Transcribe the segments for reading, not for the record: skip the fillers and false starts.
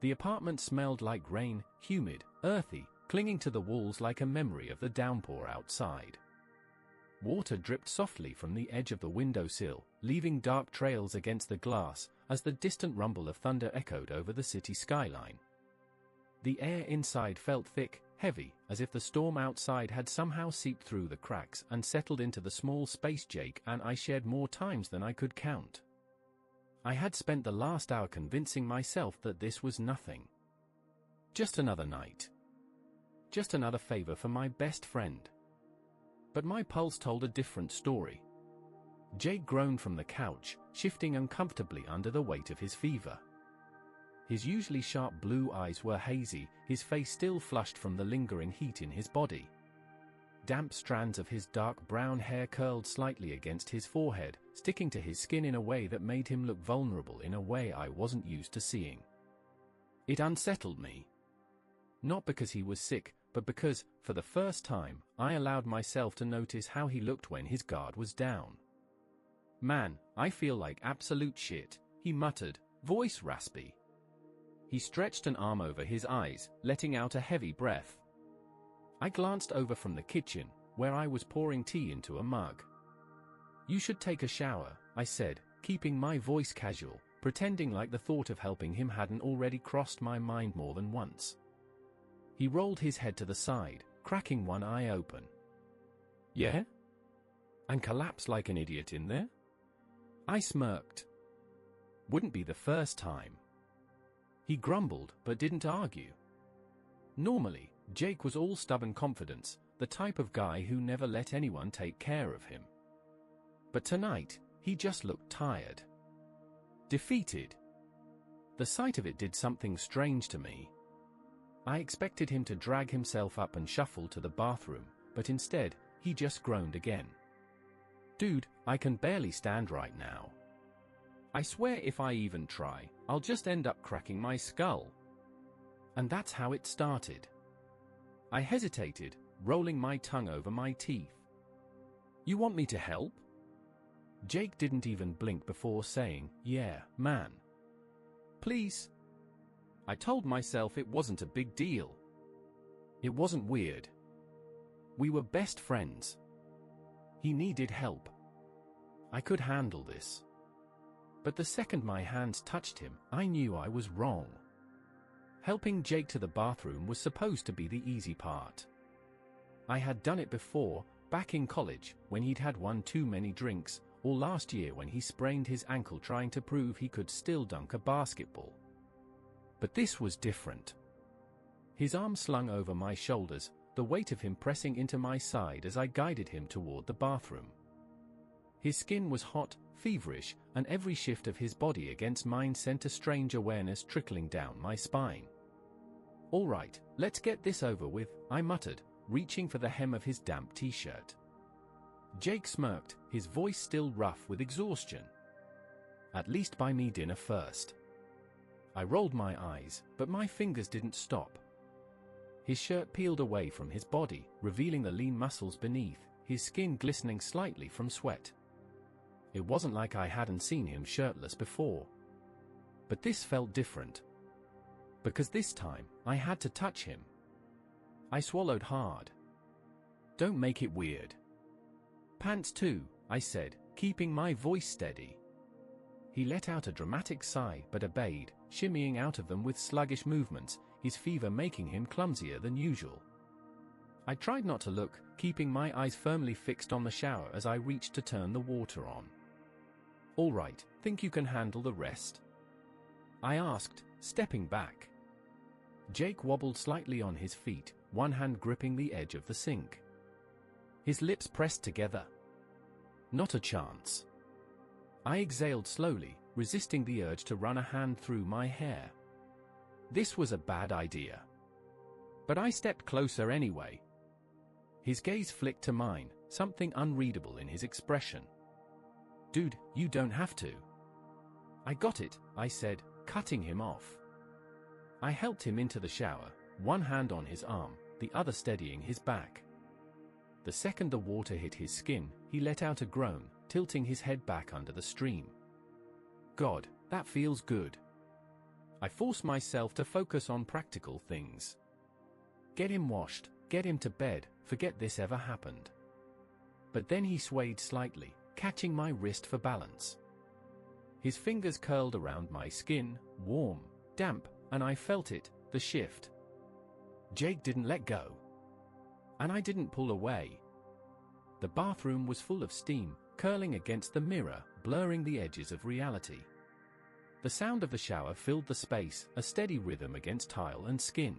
The apartment smelled like rain, humid, earthy, clinging to the walls like a memory of the downpour outside. Water dripped softly from the edge of the windowsill, leaving dark trails against the glass as the distant rumble of thunder echoed over the city skyline. The air inside felt thick, heavy, as if the storm outside had somehow seeped through the cracks and settled into the small space Jake and I shared more times than I could count. I had spent the last hour convincing myself that this was nothing. Just another night. Just another favor for my best friend. But my pulse told a different story. Jake groaned from the couch, shifting uncomfortably under the weight of his fever. His usually sharp blue eyes were hazy, his face still flushed from the lingering heat in his body. Damp strands of his dark brown hair curled slightly against his forehead, sticking to his skin in a way that made him look vulnerable in a way I wasn't used to seeing. It unsettled me. Not because he was sick, but because, for the first time, I allowed myself to notice how he looked when his guard was down. "Man, I feel like absolute shit," he muttered, voice raspy. He stretched an arm over his eyes, letting out a heavy breath. I glanced over from the kitchen, where I was pouring tea into a mug. "You should take a shower," I said, keeping my voice casual, pretending like the thought of helping him hadn't already crossed my mind more than once. He rolled his head to the side, cracking one eye open. "Yeah? And collapsed like an idiot in there?" I smirked. "Wouldn't be the first time." He grumbled, but didn't argue. Normally, Jake was all stubborn confidence, the type of guy who never let anyone take care of him. But tonight, he just looked tired. Defeated. The sight of it did something strange to me. I expected him to drag himself up and shuffle to the bathroom, but instead, he just groaned again. "Dude, I can barely stand right now. I swear if I even try, I'll just end up cracking my skull." And that's how it started. I hesitated, rolling my tongue over my teeth. "You want me to help?" Jake didn't even blink before saying, "Yeah, man. Please." I told myself it wasn't a big deal. It wasn't weird. We were best friends. He needed help. I could handle this. But the second my hands touched him, I knew I was wrong. Helping Jake to the bathroom was supposed to be the easy part. I had done it before, back in college, when he'd had one too many drinks, or last year when he sprained his ankle trying to prove he could still dunk a basketball. But this was different. His arm slung over my shoulders, the weight of him pressing into my side as I guided him toward the bathroom. His skin was hot, feverish, and every shift of his body against mine sent a strange awareness trickling down my spine. "All right, let's get this over with," I muttered, reaching for the hem of his damp t-shirt. Jake smirked, his voice still rough with exhaustion. "At least buy me dinner first." I rolled my eyes, but my fingers didn't stop. His shirt peeled away from his body, revealing the lean muscles beneath, his skin glistening slightly from sweat. It wasn't like I hadn't seen him shirtless before. But this felt different. Because this time, I had to touch him. I swallowed hard. "Don't make it weird." "Pants too," I said, keeping my voice steady. He let out a dramatic sigh but obeyed, shimmying out of them with sluggish movements, his fever making him clumsier than usual. I tried not to look, keeping my eyes firmly fixed on the shower as I reached to turn the water on. "All right, think you can handle the rest?" I asked, stepping back. Jake wobbled slightly on his feet, one hand gripping the edge of the sink. His lips pressed together. "Not a chance." I exhaled slowly, resisting the urge to run a hand through my hair. This was a bad idea. But I stepped closer anyway. His gaze flicked to mine, something unreadable in his expression. "Dude, you don't have to." "I got it," I said, cutting him off. I helped him into the shower, one hand on his arm, the other steadying his back. The second the water hit his skin, he let out a groan, tilting his head back under the stream. "God, that feels good." I forced myself to focus on practical things. Get him washed, get him to bed, forget this ever happened. But then he swayed slightly, catching my wrist for balance. His fingers curled around my skin, warm, damp, and I felt it, the shift. Jake didn't let go. And I didn't pull away. The bathroom was full of steam, curling against the mirror, blurring the edges of reality. The sound of the shower filled the space, a steady rhythm against tile and skin.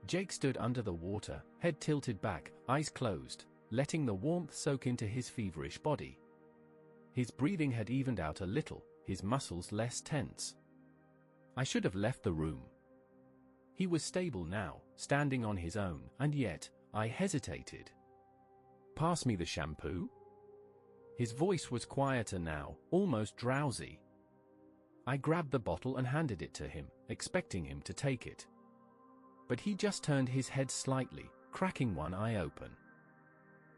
Jake stood under the water, head tilted back, eyes closed, letting the warmth soak into his feverish body. His breathing had evened out a little, his muscles less tense. I should have left the room. He was stable now, standing on his own, and yet, I hesitated. Pass me the shampoo? His voice was quieter now, almost drowsy. I grabbed the bottle and handed it to him, expecting him to take it. But he just turned his head slightly, cracking one eye open.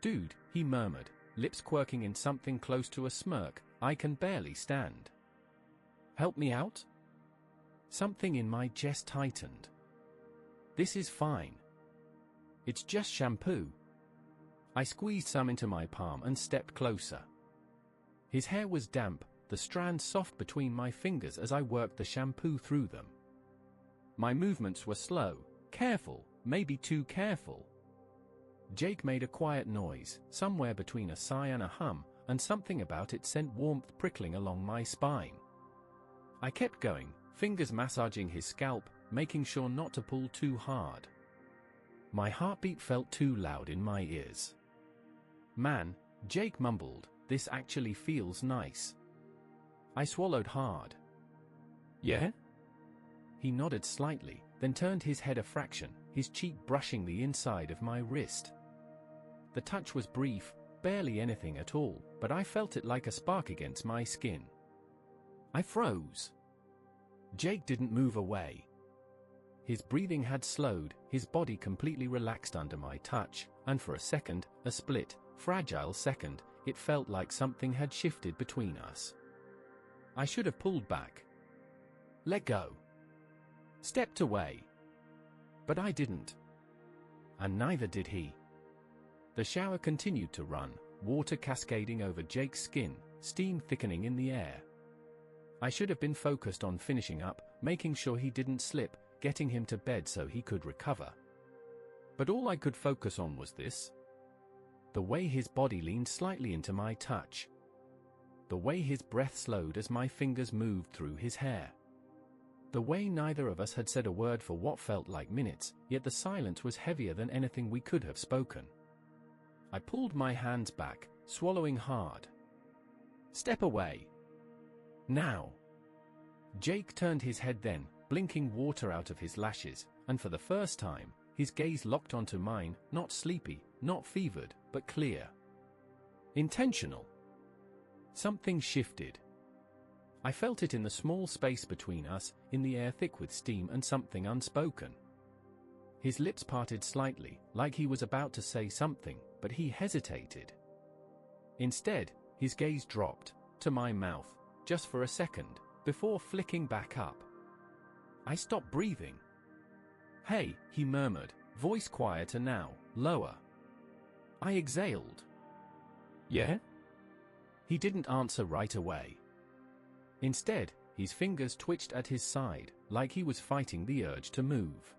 Dude, he murmured, lips quirking in something close to a smirk, I can barely stand. Help me out? Something in my chest tightened. This is fine. It's just shampoo. I squeezed some into my palm and stepped closer. His hair was damp, the strands soft between my fingers as I worked the shampoo through them. My movements were slow, careful, maybe too careful. Jake made a quiet noise, somewhere between a sigh and a hum, and something about it sent warmth prickling along my spine. I kept going, fingers massaging his scalp, making sure not to pull too hard. My heartbeat felt too loud in my ears. Man, Jake mumbled, this actually feels nice. I swallowed hard. Yeah? He nodded slightly, then turned his head a fraction, his cheek brushing the inside of my wrist. The touch was brief, barely anything at all, but I felt it like a spark against my skin. I froze. Jake didn't move away. His breathing had slowed, his body completely relaxed under my touch, and for a second, a split, fragile second, it felt like something had shifted between us. I should have pulled back. Let go. Stepped away. But I didn't. And neither did he. The shower continued to run, water cascading over Jake's skin, steam thickening in the air. I should have been focused on finishing up, making sure he didn't slip, getting him to bed so he could recover. But all I could focus on was this. The way his body leaned slightly into my touch. The way his breath slowed as my fingers moved through his hair. The way neither of us had said a word for what felt like minutes, yet the silence was heavier than anything we could have spoken. I pulled my hands back, swallowing hard. Step away. Now. Jake turned his head then, blinking water out of his lashes, and for the first time, his gaze locked onto mine, not sleepy, not fevered, but clear. Intentional. Something shifted. I felt it in the small space between us, in the air thick with steam and something unspoken. His lips parted slightly, like he was about to say something, but he hesitated. Instead, his gaze dropped, to my mouth, just for a second, before flicking back up. I stopped breathing. Hey, he murmured, voice quieter now, lower. I exhaled. Yeah? He didn't answer right away. Instead, his fingers twitched at his side, like he was fighting the urge to move.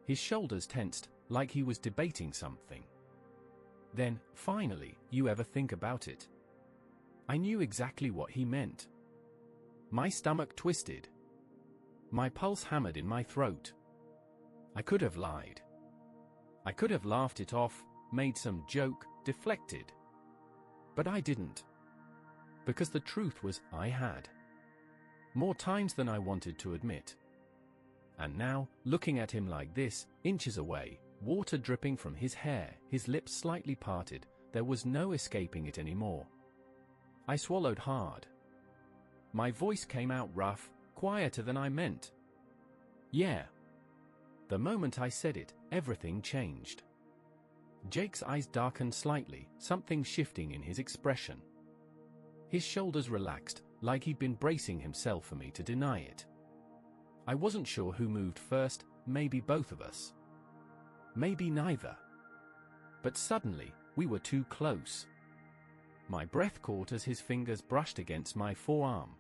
His shoulders tensed, like he was debating something. Then, finally, you ever think about it? I knew exactly what he meant. My stomach twisted. My pulse hammered in my throat. I could have lied. I could have laughed it off, made some joke, deflected. But I didn't. Because the truth was, I had. More times than I wanted to admit. And now, looking at him like this, inches away, water dripping from his hair, his lips slightly parted, there was no escaping it anymore. I swallowed hard. My voice came out rough, quieter than I meant. Yeah. The moment I said it, everything changed. Jake's eyes darkened slightly, something shifting in his expression. His shoulders relaxed, like he'd been bracing himself for me to deny it. I wasn't sure who moved first, maybe both of us. Maybe neither. But suddenly, we were too close. My breath caught as his fingers brushed against my forearm.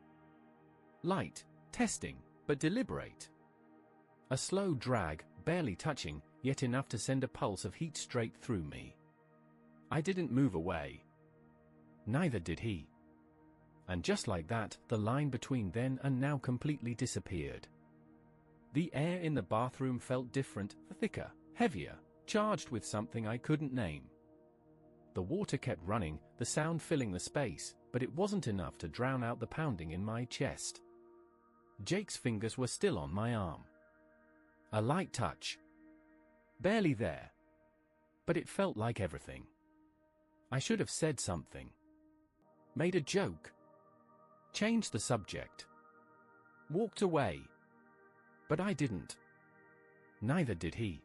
Light, testing, but deliberate. A slow drag, barely touching, yet enough to send a pulse of heat straight through me. I didn't move away. Neither did he. And just like that, the line between then and now completely disappeared. The air in the bathroom felt different, thicker, heavier, charged with something I couldn't name. The water kept running, the sound filling the space, but it wasn't enough to drown out the pounding in my chest. Jake's fingers were still on my arm. A light touch. Barely there. But it felt like everything. I should have said something. Made a joke. Changed the subject. Walked away. But I didn't. Neither did he.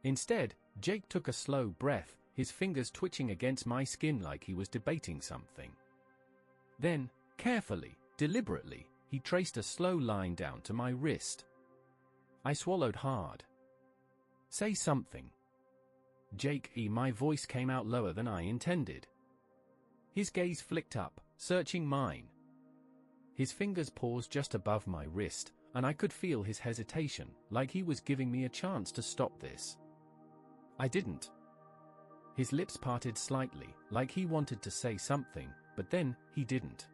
Instead, Jake took a slow breath, his fingers twitching against my skin like he was debating something. Then, carefully, deliberately, he traced a slow line down to my wrist. I swallowed hard. Say something. Jake, my voice came out lower than I intended. His gaze flicked up, searching mine. His fingers paused just above my wrist, and I could feel his hesitation, like he was giving me a chance to stop this. I didn't. His lips parted slightly, like he wanted to say something, but then, he didn't.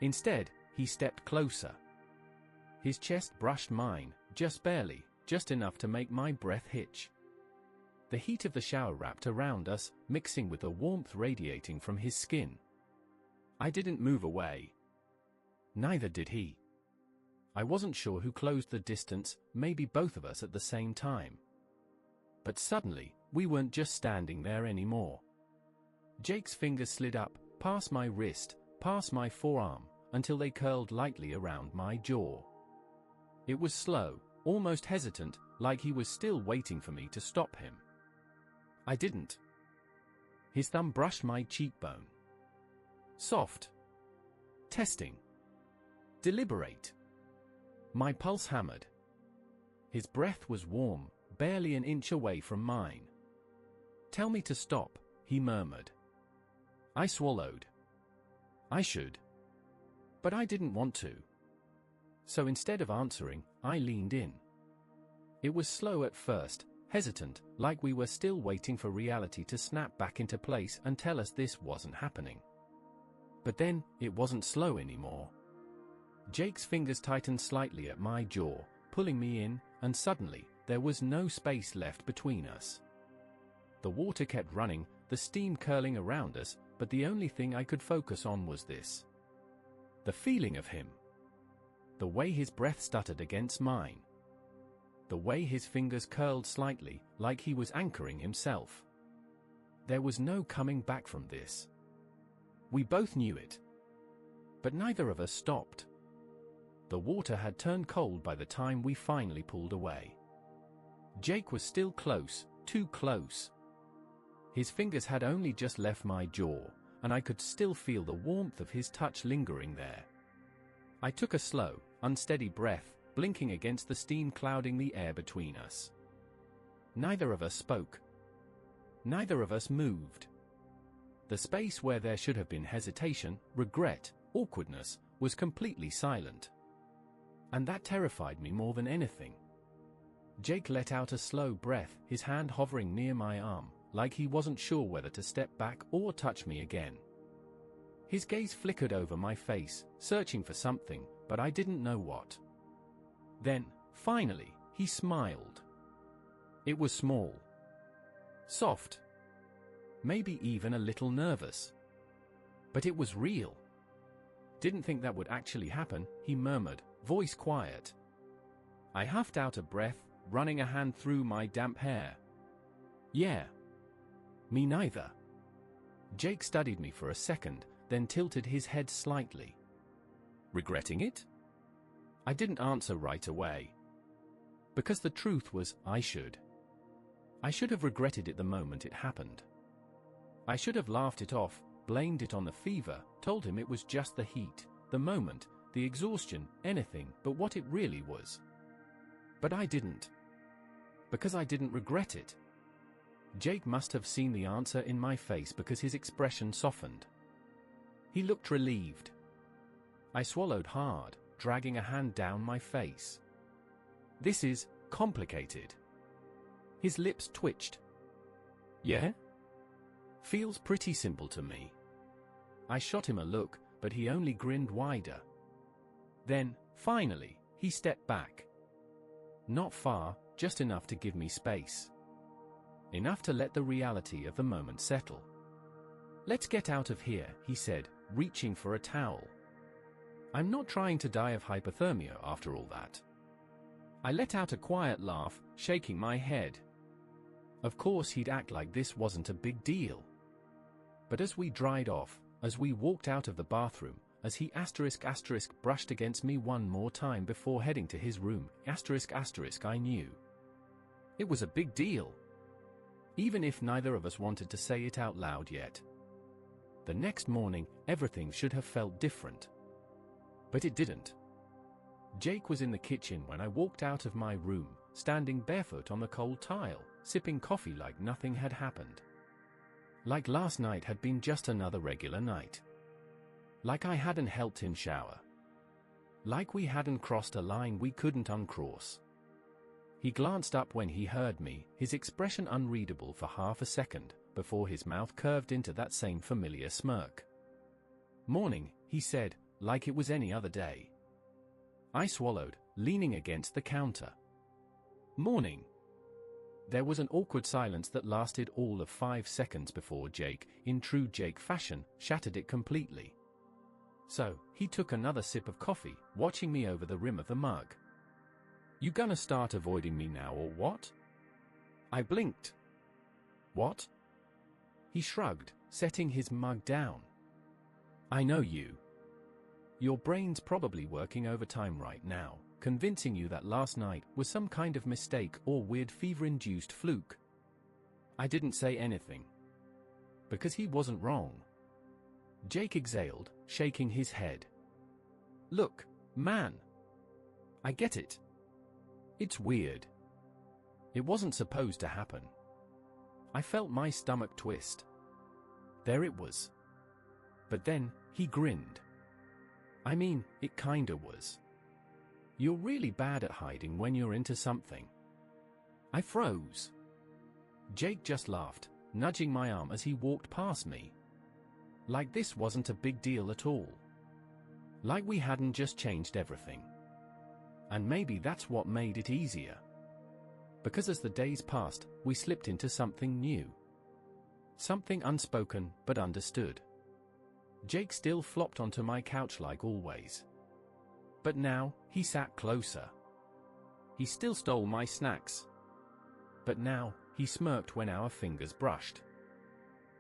Instead, he stepped closer. His chest brushed mine, just barely, just enough to make my breath hitch. The heat of the shower wrapped around us, mixing with the warmth radiating from his skin. I didn't move away. Neither did he. I wasn't sure who closed the distance, maybe both of us at the same time. But suddenly, we weren't just standing there anymore. Jake's fingers slid up, past my wrist, past my forearm, until they curled lightly around my jaw. It was slow, almost hesitant, like he was still waiting for me to stop him. I didn't. His thumb brushed my cheekbone. Soft. Testing. Deliberate. My pulse hammered. His breath was warm, barely an inch away from mine. Tell me to stop, he murmured. I swallowed. I should. But I didn't want to. So instead of answering, I leaned in. It was slow at first, hesitant, like we were still waiting for reality to snap back into place and tell us this wasn't happening. But then, it wasn't slow anymore. Jake's fingers tightened slightly at my jaw, pulling me in, and suddenly, there was no space left between us. The water kept running, the steam curling around us, but the only thing I could focus on was this. The feeling of him. The way his breath stuttered against mine. The way his fingers curled slightly, like he was anchoring himself. There was no coming back from this. We both knew it. But neither of us stopped. The water had turned cold by the time we finally pulled away. Jake was still close, too close. His fingers had only just left my jaw, and I could still feel the warmth of his touch lingering there. I took a slow, unsteady breath, blinking against the steam clouding the air between us. Neither of us spoke. Neither of us moved. The space where there should have been hesitation, regret, awkwardness, was completely silent. And that terrified me more than anything. Jake let out a slow breath, his hand hovering near my arm, like he wasn't sure whether to step back or touch me again. His gaze flickered over my face, searching for something, but I didn't know what. Then, finally, he smiled. It was small. Soft. Maybe even a little nervous. But it was real. Didn't think that would actually happen, he murmured, voice quiet. I huffed out a breath, running a hand through my damp hair. Yeah. Me neither. Jake studied me for a second, then tilted his head slightly. Regretting it? I didn't answer right away. Because the truth was, I should. I should have regretted it the moment it happened. I should have laughed it off, blamed it on the fever, told him it was just the heat, the moment, the exhaustion, anything but what it really was. But I didn't. Because I didn't regret it. Jake must have seen the answer in my face because his expression softened. He looked relieved. I swallowed hard, dragging a hand down my face. This is complicated. His lips twitched. Yeah? Feels pretty simple to me. I shot him a look, but he only grinned wider. Then, finally, he stepped back. Not far, just enough to give me space. Enough to let the reality of the moment settle. Let's get out of here, he said, reaching for a towel. I'm not trying to die of hypothermia after all that. I let out a quiet laugh, shaking my head. Of course he'd act like this wasn't a big deal. But as we dried off, as we walked out of the bathroom, as he *** brushed against me one more time before heading to his room, ***, I knew. It was a big deal. Even if neither of us wanted to say it out loud yet. The next morning, everything should have felt different. But it didn't. Jake was in the kitchen when I walked out of my room, standing barefoot on the cold tile, sipping coffee like nothing had happened. Like last night had been just another regular night. Like I hadn't helped him shower. Like we hadn't crossed a line we couldn't uncross. He glanced up when he heard me, his expression unreadable for half a second, before his mouth curved into that same familiar smirk. Morning, he said, like it was any other day. I swallowed, leaning against the counter. Morning. There was an awkward silence that lasted all of 5 seconds before Jake, in true Jake fashion, shattered it completely. So, he took another sip of coffee, watching me over the rim of the mug. You gonna start avoiding me now or what? I blinked. What? He shrugged, setting his mug down. I know you. Your brain's probably working overtime right now, convincing you that last night was some kind of mistake or weird fever-induced fluke. I didn't say anything. Because he wasn't wrong. Jake exhaled, shaking his head. Look, man. I get it. It's weird. It wasn't supposed to happen. I felt my stomach twist. There it was. But then, he grinned. I mean, it kinda was. You're really bad at hiding when you're into something. I froze. Jake just laughed, nudging my arm as he walked past me. Like this wasn't a big deal at all. Like we hadn't just changed everything. And maybe that's what made it easier. Because as the days passed, we slipped into something new. Something unspoken, but understood. Jake still flopped onto my couch like always. But now, he sat closer. He still stole my snacks. But now, he smirked when our fingers brushed.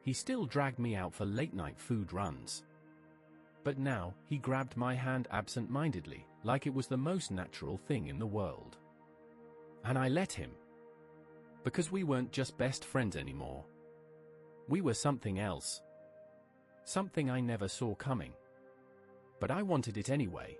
He still dragged me out for late-night food runs. But now, he grabbed my hand absent-mindedly, like it was the most natural thing in the world. And I let him. Because we weren't just best friends anymore. We were something else. Something I never saw coming. But I wanted it anyway.